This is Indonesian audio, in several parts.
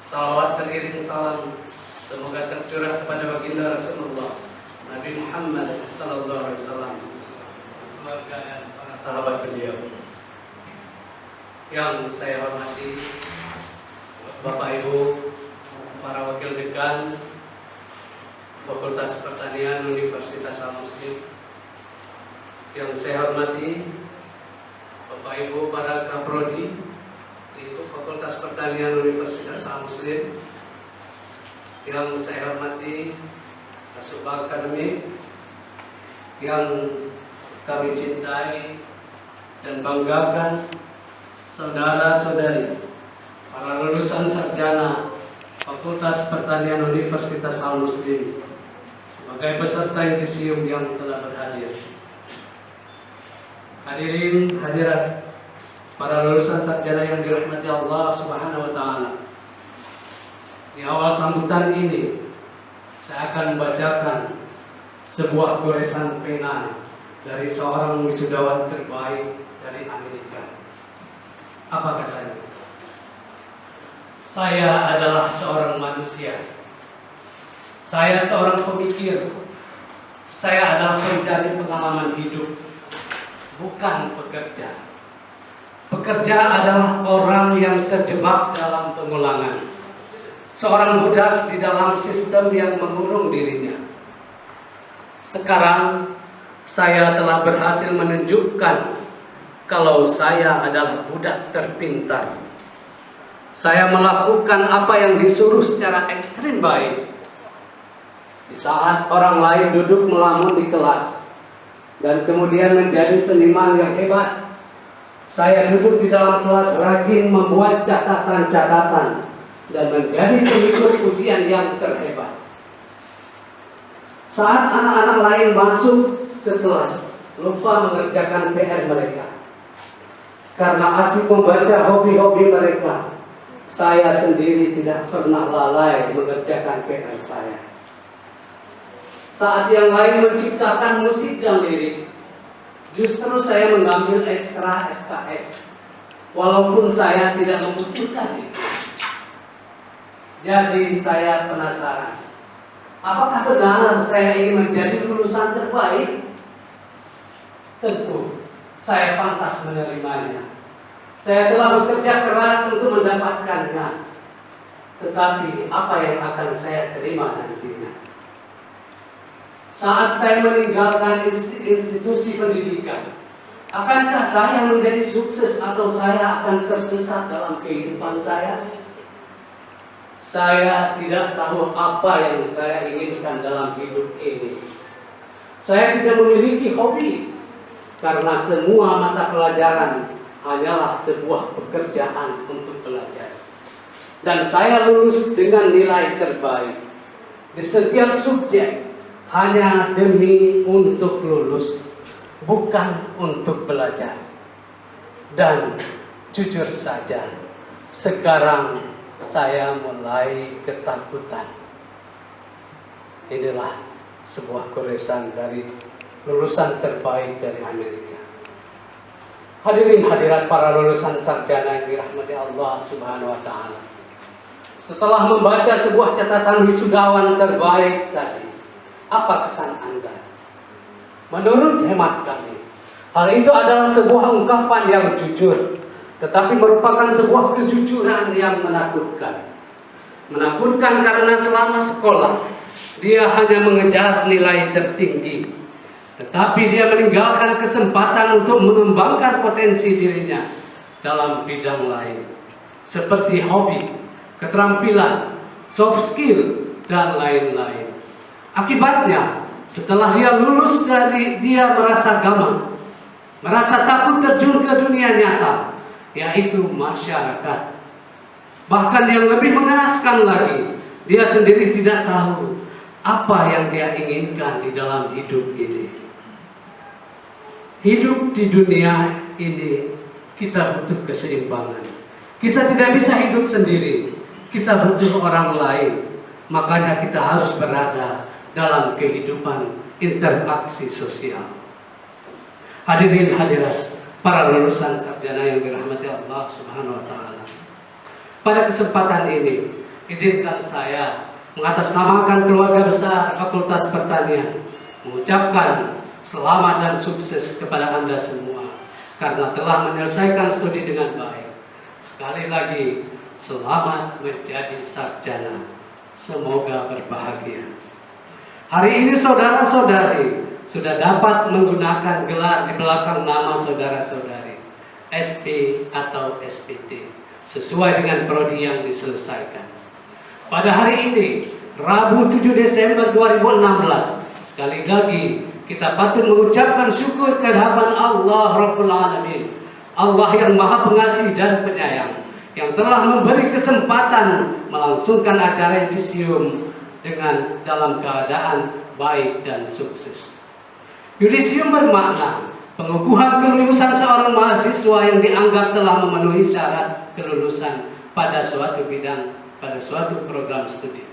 Salawat teriring salam semoga tercurah kepada baginda Rasulullah Nabi Muhammad sallallahu alaihi wasallam, keluarga dan para sahabat beliau. Yang saya hormati Bapak Ibu, para wakil dekan Fakultas Pertanian Universitas Al-Muslim. Yang saya hormati Bapak Ibu para kaprodi di Fakultas Pertanian Universitas Al-Muslim. Yang saya hormati Kasubag Akademik, yang kami cintai dan banggakan saudara-saudari para lulusan sarjana Fakultas Pertanian Universitas Al-Muslim sebagai peserta yudisium yang telah berhadir. Hadirin hadirat para lulusan sarjana yang dirahmati Allah Subhanahu wa taala. Di awal sambutan ini saya akan membacakan sebuah goresan pena dari seorang wisudawan terbaik dari Amerika. Apa katanya? Saya adalah seorang manusia. Saya seorang pemikir. Saya adalah pencari pengalaman hidup, bukan pekerja. Pekerja adalah orang yang terjebak dalam pengulangan. Seorang budak di dalam sistem yang mengurung dirinya. Sekarang saya telah berhasil menunjukkan kalau saya adalah budak terpintar. Saya melakukan apa yang disuruh secara ekstrim baik. Di saat orang lain duduk melamun di kelas dan kemudian menjadi seniman yang hebat, saya duduk di dalam kelas rajin membuat catatan-catatan dan menjadi pengikut ujian yang terhebat. Saat anak-anak lain masuk ke kelas, lupa mengerjakan PR mereka. Karena asik membaca hobi-hobi mereka, saya sendiri tidak pernah lalai mengerjakan PR saya. Saat yang lain menciptakan musik dan lirik, justru saya mengambil ekstra SKS, walaupun saya tidak membutuhkan itu. Jadi saya penasaran, apakah benar saya ingin menjadi lulusan terbaik? Tentu, saya pantas menerimanya. Saya telah bekerja keras untuk mendapatkannya. Tetapi apa yang akan saya terima nantinya? Saat saya meninggalkan institusi pendidikan, akankah saya menjadi sukses atau saya akan tersesat dalam kehidupan saya? Saya tidak tahu apa yang saya inginkan dalam hidup ini. Saya tidak memiliki hobi, karena semua mata pelajaran hanyalah sebuah pekerjaan untuk belajar. Dan saya lulus dengan nilai terbaik di setiap subjek hanya demi untuk lulus, bukan untuk belajar. Dan jujur saja, sekarang saya mulai ketakutan. Inilah sebuah goresan dari lulusan terbaik dari Amerika. Hadirin hadirat para lulusan sarjana yang dirahmati Allah Subhanahu wa taala. Setelah membaca sebuah catatan wisudawan terbaik tadi, apa kesan Anda? Menurut hemat kami, hal itu adalah sebuah ungkapan yang jujur, tetapi merupakan sebuah kejujuran yang menakutkan. Menakutkan karena selama sekolah, dia hanya mengejar nilai tertinggi. Tetapi dia meninggalkan kesempatan untuk mengembangkan potensi dirinya dalam bidang lain. Seperti hobi, keterampilan, soft skill, dan lain-lain. Akibatnya, setelah dia lulus dia merasa gamang, merasa takut terjun ke dunia nyata, yaitu masyarakat. Bahkan yang lebih mengenaskan lagi, dia sendiri tidak tahu apa yang dia inginkan di dalam hidup ini. Hidup di dunia ini kita butuh keseimbangan. Kita tidak bisa hidup sendiri. Kita butuh orang lain. Makanya kita harus berada dalam kehidupan interaksi sosial. Hadirin hadirat, para lulusan sarjana yang dirahmati Allah Subhanahu wa taala. Pada kesempatan ini, izinkan saya mengatasnamakan keluarga besar Fakultas Pertanian mengucapkan selamat dan sukses kepada Anda semua karena telah menyelesaikan studi dengan baik. Sekali lagi, selamat menjadi sarjana. Semoga berbahagia. Hari ini saudara-saudari sudah dapat menggunakan gelar di belakang nama saudara-saudari, SP atau SPT, sesuai dengan prodi yang diselesaikan. Pada hari ini, Rabu 7 Desember 2016, sekali lagi kita patut mengucapkan syukur kehadiran Allah Rabbul Alamin, Allah yang Maha Pengasih dan Penyayang, yang telah memberi kesempatan melangsungkan acara yudisium dengan dalam keadaan baik dan sukses. Yudisium bermakna pengukuhan kelulusan seorang mahasiswa yang dianggap telah memenuhi syarat kelulusan pada suatu bidang, pada suatu program studi.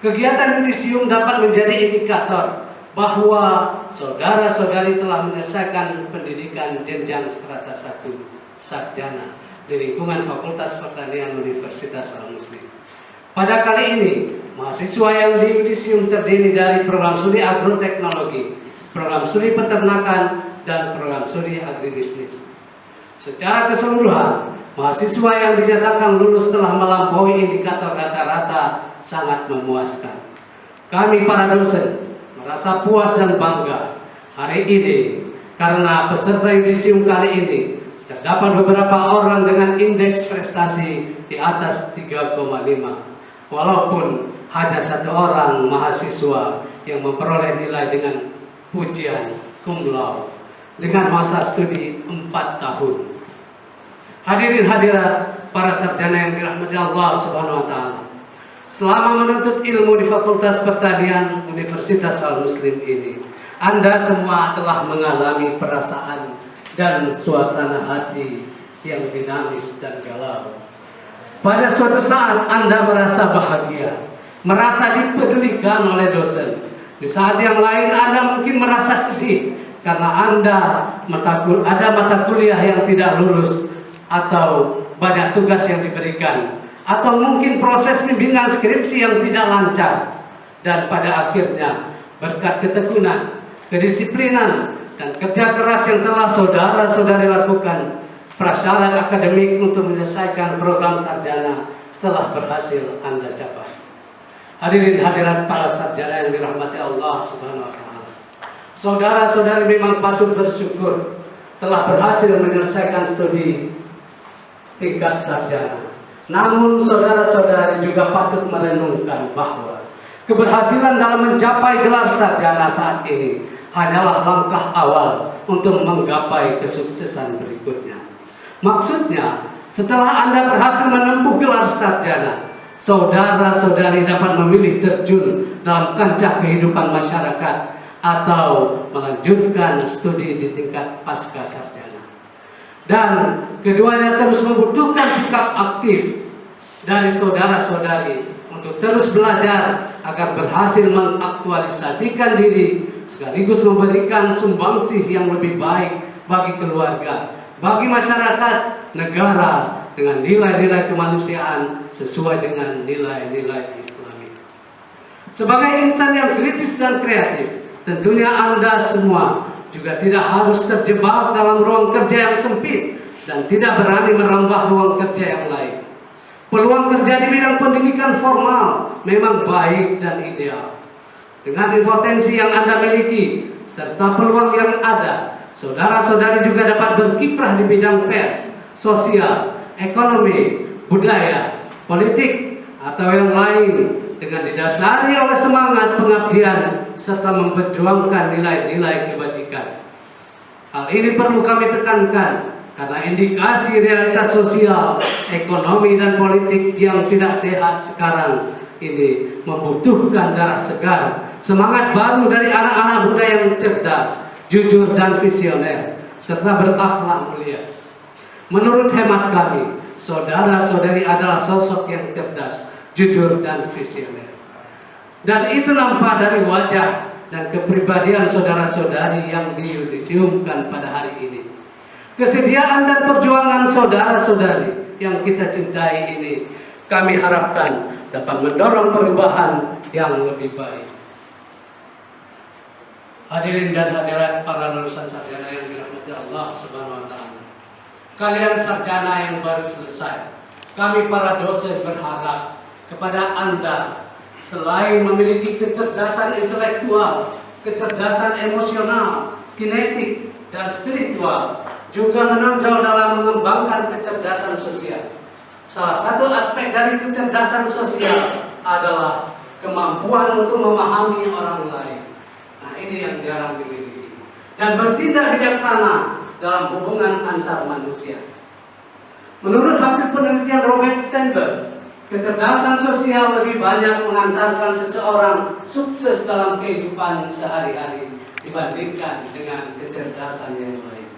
Kegiatan yudisium dapat menjadi indikator bahwa saudara-saudari telah menyelesaikan pendidikan jenjang strata 1 sarjana di lingkungan Fakultas Pertanian Universitas Al-Muslim. Pada kali ini, mahasiswa yang di yudisium terdiri dari program studi agroteknologi, program studi peternakan, dan program studi agribisnis. Secara keseluruhan, mahasiswa yang dinyatakan lulus telah melampaui indikator rata-rata sangat memuaskan. Kami para dosen merasa puas dan bangga hari ini karena peserta yudisium kali ini terdapat beberapa orang dengan indeks prestasi di atas 3,5, walaupun hanya satu orang mahasiswa yang memperoleh nilai dengan pujian cum laude dengan masa studi 4 tahun. Hadirin hadirat para sarjana yang dirahmati Allah Subhanahu wa taala. Selama menuntut ilmu di Fakultas Pertanian Universitas Al-Muslim ini, Anda semua telah mengalami perasaan dan suasana hati yang dinamis dan galau. Pada suatu saat Anda merasa bahagia, merasa dipedulikan oleh dosen. Di saat yang lain Anda mungkin merasa sedih karena ada mata kuliah yang tidak lulus atau banyak tugas yang diberikan, atau mungkin proses bimbingan skripsi yang tidak lancar. Dan pada akhirnya berkat ketekunan, kedisiplinan, dan kerja keras yang telah saudara-saudari lakukan, prasyarat akademik untuk menyelesaikan program sarjana telah berhasil Anda capai. Hadirin hadirat para sarjana yang dirahmati Allah Subhanahu wa taala. Saudara-saudari memang patut bersyukur telah berhasil menyelesaikan studi tingkat sarjana. Namun saudara-saudari juga patut merenungkan bahwa keberhasilan dalam mencapai gelar sarjana saat ini hanyalah langkah awal untuk menggapai kesuksesan berikutnya. Maksudnya, setelah Anda berhasil menempuh gelar sarjana, saudara-saudari dapat memilih terjun dalam kancah kehidupan masyarakat atau melanjutkan studi di tingkat pasca sarjana. Dan keduanya terus membutuhkan sikap aktif dari saudara-saudari untuk terus belajar agar berhasil mengaktualisasikan diri sekaligus memberikan sumbangsih yang lebih baik bagi keluarga, bagi masyarakat, negara dengan nilai-nilai kemanusiaan sesuai dengan nilai-nilai Islami. Sebagai insan yang kritis dan kreatif, tentunya Anda semua juga tidak harus terjebak dalam ruang kerja yang sempit dan tidak berani merambah ruang kerja yang lain. Peluang kerja di bidang pendidikan formal memang baik dan ideal. Dengan potensi yang Anda miliki serta peluang yang ada, saudara-saudari juga dapat berkiprah di bidang pers, sosial, ekonomi, budaya, politik, atau yang lain dengan didasari oleh semangat pengabdian serta memperjuangkan nilai-nilai kebajikan. Hal ini perlu kami tekankan karena indikasi realitas sosial, ekonomi, dan politik yang tidak sehat sekarang ini membutuhkan darah segar, semangat baru dari anak-anak muda yang cerdas, jujur, dan visioner, serta berakhlak mulia. Menurut hemat kami, saudara-saudari adalah sosok yang cerdas, jujur, dan visioner. Dan itu nampak dari wajah dan kepribadian saudara-saudari yang diyudisiumkan pada hari ini. Kesediaan dan perjuangan saudara-saudari yang kita cintai ini kami harapkan dapat mendorong perubahan yang lebih baik. Hadirin dan hadirat para lulusan sarjana yang dirahmati Allah Subhanahu wa taala. Kalian sarjana yang baru selesai, kami para dosen berharap kepada Anda selain memiliki kecerdasan intelektual, kecerdasan emosional, kinetik, dan spiritual, juga menonjol dalam mengembangkan kecerdasan sosial. Salah satu aspek dari kecerdasan sosial adalah kemampuan untuk memahami orang lain. Nah, ini yang jarang dimiliki. Dan bertindak bijaksana dalam hubungan antar manusia. Menurut hasil penelitian Robert Sternberg, kecerdasan sosial lebih banyak mengantarkan seseorang sukses dalam kehidupan sehari-hari dibandingkan dengan kecerdasan yang lain.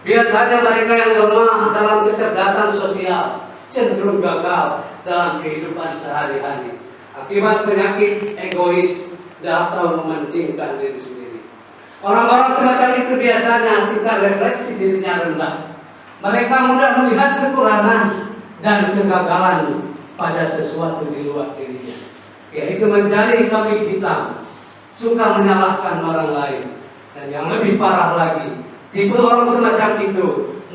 Biasanya mereka yang lemah dalam kecerdasan sosial cenderung gagal dalam kehidupan sehari-hari akibat penyakit egois atau mementingkan diri sendiri. Orang-orang semacam itu biasanya tingkat refleksi dirinya rendah. Mereka mudah melihat kekurangan dan kegagalan pada sesuatu di luar dirinya, yaitu mencari kambing hitam, suka menyalahkan orang lain, dan yang lebih parah lagi, tipe orang semacam itu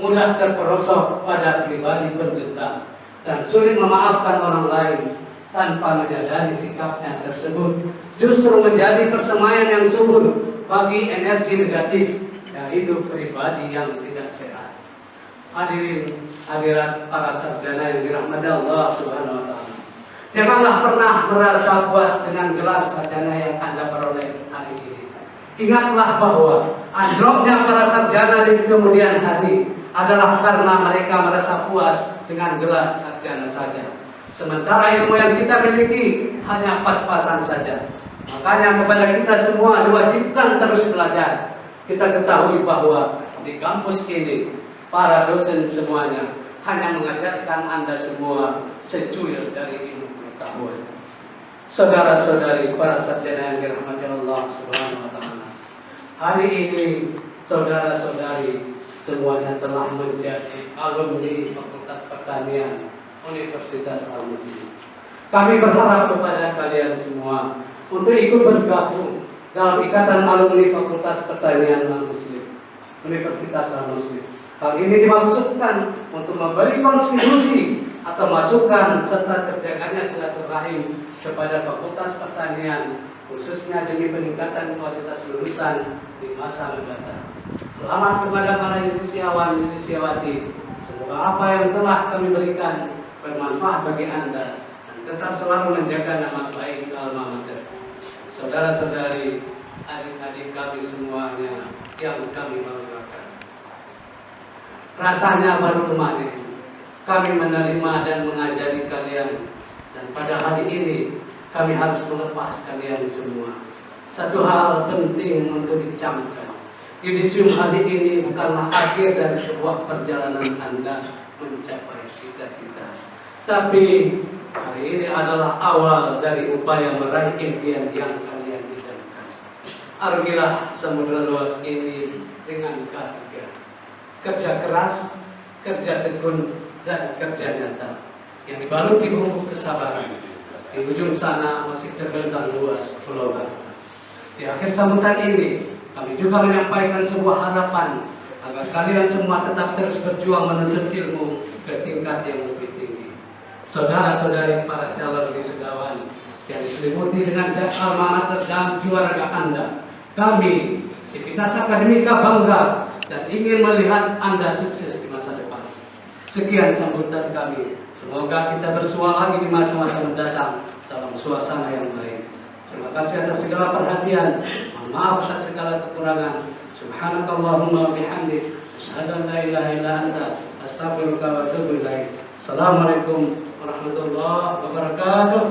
mudah terperosok pada pribadi pendendam dan sulit memaafkan orang lain tanpa menyadari sikapnya tersebut justru menjadi persemaian yang subur bagi energi negatif, yaitu pribadi yang tidak sehat. Hadirin hadirat para sarjana yang dirahmati Allah Subhanahu wa taala. Janganlah pernah merasa puas dengan gelar sarjana yang Anda peroleh hari ini. Ingatlah bahwa anjloknya para sarjana di kemudian hari adalah karena mereka merasa puas dengan gelar sarjana saja. Sementara ilmu yang kita miliki hanya pas-pasan saja. Makanya kepada kita semua diwajibkan terus belajar. Kita ketahui bahwa di kampus ini para dosen semuanya hanya mengajarkan Anda semua secuil dari ilmu pengetahuan. Saudara-saudari para sarjana yang dirahmati Allah Subhanahu wa taala. Hari ini saudara-saudari semuanya telah menjadi alumni Fakultas Pertanian Universitas Al-Muslim. Kami berharap kepada kalian semua untuk ikut bergabung dalam ikatan alumni Fakultas Pertanian Al-Muslim Universitas Al-Muslim. Hal ini dimaksudkan untuk memberi kontribusi atau masukan serta terjaganya silaturahim kepada Fakultas Pertanian, khususnya demi peningkatan kualitas lulusan di masa mendatang. Selamat kepada para indonesiawan dan indonesiawati. Semoga apa yang telah kami berikan bermanfaat bagi Anda dan tetap selalu menjaga nama baik alma mater. Saudara-saudari, adik-adik kami semuanya yang kami banggakan. Rasanya baru kemarin kami menerima dan mengajari kalian, dan pada hari ini kami harus melepas kalian semua. Satu hal penting untuk dicamkan, yudisium hari ini bukanlah akhir dari sebuah perjalanan Anda mencapai cita-cita, tapi hari ini adalah awal dari upaya meraih impian yang kalian idamkan. Arungilah samudra luas ini dengan ketiga: kerja keras, kerja tekun, dan kerja nyata yang dibalut di bumbu kesabaran. Di ujung sana masih terbentang luas pulau Bangka. Di akhir sambutan ini kami juga menyampaikan sebuah harapan agar kalian semua tetap terus berjuang menuntut ilmu ke tingkat yang lebih tinggi. Saudara-saudari para calon wisudawan yang diselimuti dengan jas alma mater dan jiwa raga Anda, kami Sivitas Akademika bangga dan ingin melihat Anda sukses di masa depan. Sekian sambutan kami. Semoga kita bersua lagi di masa-masa mendatang dalam suasana yang baik. Terima kasih atas segala perhatian. Mohon maaf atas segala kekurangan. Subhanakallahumma wa bihamdik, asyhadu an la ilaha illa anta, astaghfiruka wa atubu ilaik. Assalamualaikum warahmatullahi wabarakatuh.